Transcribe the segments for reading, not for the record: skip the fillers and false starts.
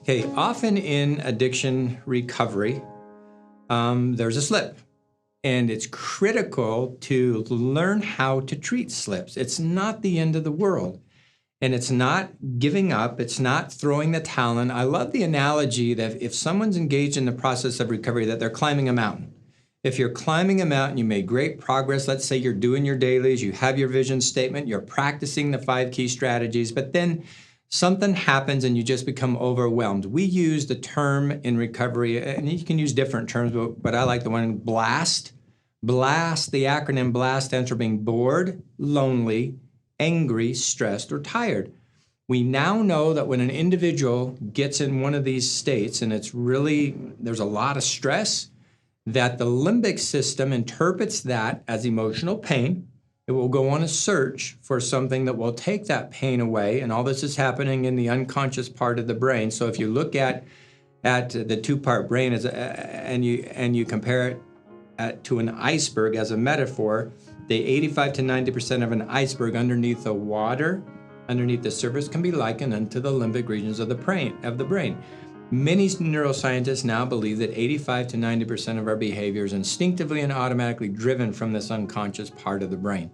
Okay, often in addiction recovery, there's a slip. And it's critical to learn how to treat slips. It's not the end of the world. And it's not giving up. It's not throwing the towel in. I love the analogy that if someone's engaged in the process of recovery, that they're climbing a mountain. If you're climbing a mountain, you made great progress. Let's say you're doing your dailies, you have your vision statement, you're practicing the 5 key strategies, but then something happens and you just become overwhelmed. We use the term in recovery, and you can use different terms, but I like the one blast. Blast, the acronym BLAST stands for being bored, lonely, angry, stressed, or tired. We now know that when an individual gets in one of these states and there's a lot of stress, that the limbic system interprets that as emotional pain. It will go on a search for something that will take that pain away, and all this is happening in the unconscious part of the brain. So if you look at the two-part brain and you compare it to an iceberg as a metaphor, the 85 to 90% of an iceberg underneath the water, underneath the surface, can be likened unto the limbic regions of the brain. Many neuroscientists now believe that 85 to 90% of our behavior is instinctively and automatically driven from this unconscious part of the brain.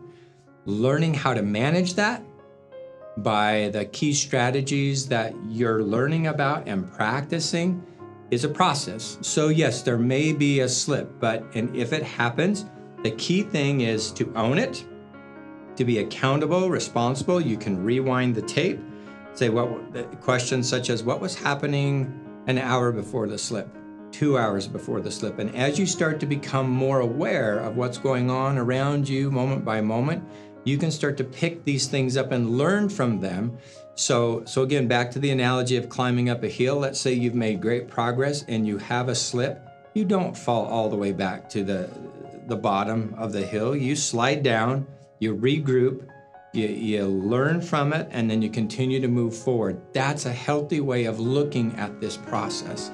Learning how to manage that by the key strategies that you're learning about and practicing is a process. So yes, there may be a slip, and if it happens, the key thing is to own it, to be accountable, responsible. You can rewind the tape, say questions such as what was happening an hour before the slip, 2 hours before the slip. And as you start to become more aware of what's going on around you moment by moment, you can start to pick these things up and learn from them. So again, back to the analogy of climbing up a hill. Let's say you've made great progress and you have a slip. You don't fall all the way back to the bottom of the hill. You slide down, you regroup, you learn from it, and then you continue to move forward. That's a healthy way of looking at this process.